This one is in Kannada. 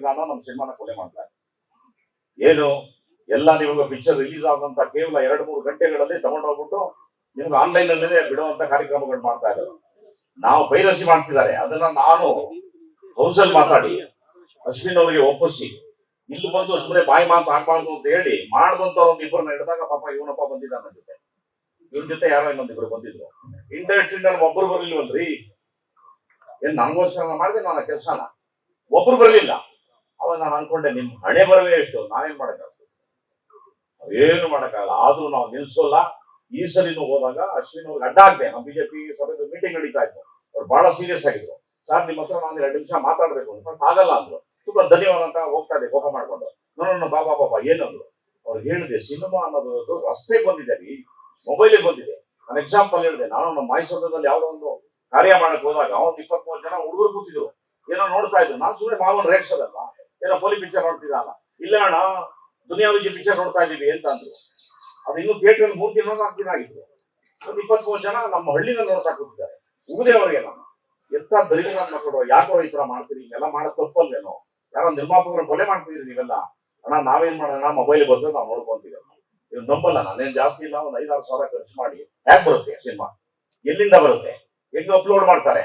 ತಂತ್ರಜ್ಞಾನ ನಮ್ಮ ಸಿನಿಮಾನ ಕೊಲೆ ಮಾಡ್ತಾರೆ. ಏನು ಎಲ್ಲ ನಿಮಗೆ ಪಿಕ್ಚರ್ ರಿಲೀಸ್ ಆದಂತ ಕೇವಲ 2-3 ಗಂಟೆಗಳಲ್ಲಿ ತಗೊಂಡೋಗ್ಬಿಟ್ಟು ನಿಮ್ಗೆ ಆನ್ಲೈನ್ ಅಲ್ಲೇ ಬಿಡುವಂತ ಕಾರ್ಯಕ್ರಮಗಳು ಮಾಡ್ತಾ ಇದ್ದಾರೆ. ನಾವು ಪೈರಸಿ ಮಾಡ್ತಿದ್ದಾರೆ, ಅದನ್ನ ನಾನು ಹೌಸಲ್ಲಿ ಮಾತಾಡಿ ಅಶ್ವಿನ್ ಅವರಿಗೆ ಒಪ್ಪಿಸಿ ಇಲ್ಲಿ ಬಂದು ಸುಮ್ಮನೆ ಬಾಯಿ ಮಾತು ಹಾಕ್ಬಾರ್ದು ಅಂತ ಹೇಳಿ ಮಾಡಿದಂತ ಒಂದು ಇಬ್ಬರನ್ನ ಹಿಡಿದಾಗ ಪಾಪ ಇವನಪ್ಪ ಬಂದಿದ್ದ ನನ್ನ ಜೊತೆ, ಇವನ್ ಜೊತೆ ಯಾರೋ ಇನ್ನೊಂದಿಬ್ರು ಬಂದಿದ್ರು. ಇಂಡಸ್ಟ್ರಿ ನಲ್ಲಿ ಒಬ್ರು ಬರ್ಲಿಲ್ವಲ್ರಿ, ಏನ್ ನನಗೋಸ್ಕರ ಮಾಡಿದೆ ನಾನು ಕೆಲಸನ, ಒಬ್ರು ಬರ್ಲಿಲ್ಲ. ಅವಾಗ ನಾನು ಅನ್ಕೊಂಡೆ ನಿಮ್ ಹಣೆ ಬರವೇ ಎಷ್ಟು, ನಾನೇನ್ ಮಾಡಕ್ಕಾಗ್ತದೆ, ಏನು ಮಾಡಕ್ಕಾಗಲ್ಲ. ಆದ್ರೂ ನಾವು ನಿಲ್ಸೋಲ್ಲ. ಈ ಸಲಿನೂ ಹೋದಾಗ ಅಶ್ವಿನ್ ಅವ್ರಿಗೆ ಅಡ್ಡ ಆಗ್ದೆ. ನಮ್ಮ ಬಿಜೆಪಿ ಸಭೆದು ಮೀಟಿಂಗ್ ನಡೀತಾ ಇತ್ತು, ಅವ್ರು ಬಹಳ ಸೀರಿಯಸ್ ಆಗಿದ್ರು. ಸರ್ ನಿಮ್ಮ ಹತ್ರ ನಾನು 2 ನಿಮಿಷ ಮಾತಾಡ್ಬೇಕು ಅಂತ. ಆಗಲ್ಲ ಅಂದ್ರು. ತುಂಬಾ ಧನ್ಯವಾದ ಅಂತ ಹೋಗ್ತಾ ಇದೆ ಕೋಪ ಮಾಡ್ಕೊಂಡು. ನನ್ನ ಬಾಬಾ ಏನಂದ್ರು, ಅವ್ರಿಗೆ ಹೇಳಿದೆ ಸಿನಿಮಾ ಅನ್ನೋದು ರಸ್ತೆಗೆ ಬಂದಿದೆ ರೀ, ಮೊಬೈಲಿಗೆ ಬಂದಿದೆ. ನಾನು ಎಕ್ಸಾಂಪಲ್ ಹೇಳಿದೆ, ನಾನು ನಮ್ಮ ಮೈಸೂರದಲ್ಲಿ ಯಾವುದೋ ಒಂದು ಕಾರ್ಯ ಮಾಡಕ್ ಹೋದಾಗ ಒಂದು 23 ಜನ ಹುಡುಗರು ಕೂತಿದ್ರು, ಏನೋ ನೋಡ್ತಾ ಇದ್ರು. ನಾನು ಸುಮ್ಮನೆ ಮಾವನ್ ರೇಗ್ಸೋದಲ್ಲ, ಏನೋ ಪೊಲಿ ಪಿಕ್ಚರ್ ನೋಡ್ತಿದ್ದಲ್ಲ. ಇಲ್ಲ ಅಣ್ಣ ದುನಿಯಾ ವಿಜಯ್ ಪಿಕ್ಚರ್ ನೋಡ್ತಾ ಇದೀವಿ ಅಂತ ಅಂದ್ರು. ಅದು ಇನ್ನೂ ಥಿಯೇಟರ್ 3 ದಿನ 4 ದಿನ ಆಗಿತ್ತು. ಒಂದು 23 ಜನ ನಮ್ಮ ಹಳ್ಳಿನ ನೋಡ್ತಾ ಕೂತಿದ್ದಾರೆ. ಉಗಿದೆ ಅವರಿಗೆ ನಾನು ಎಂತ ದರಿದ್ರ ಮಕ್ಕಳು, ಯಾಕೋ ಈ ತರ ಮಾಡ್ತೀರಿ, ಇವೆಲ್ಲ ಮಾಡೋದು ತಪ್ಪಲ್ವೇನೋ, ಯಾರೋ ನಿರ್ಮಾಪಕರು ಕೊಲೆ ಮಾಡ್ತಿದ್ರಿ ನೀವೆಲ್ಲ. ಅಣ್ಣ ನಾವೇನ್ ಮಾಡೋಣ, ಮೊಬೈಲ್ ಬಂದ್ರೆ ನಾವು ನೋಡ್ಕೊಂತೀವಿ. ನೀವು ನಂಬಲ್ಲ, ನಾನೇನ್ ಜಾಸ್ತಿ ಇಲ್ಲ, ಒಂದು 5-6 ಸಾವಿರ ಖರ್ಚು ಮಾಡಿ ಯಾಕೆ ಬರುತ್ತೆ ಸಿನಿಮಾ, ಎಲ್ಲಿಂದ ಬರುತ್ತೆ, ಹೆಂಗ್ ಅಪ್ಲೋಡ್ ಮಾಡ್ತಾರೆ,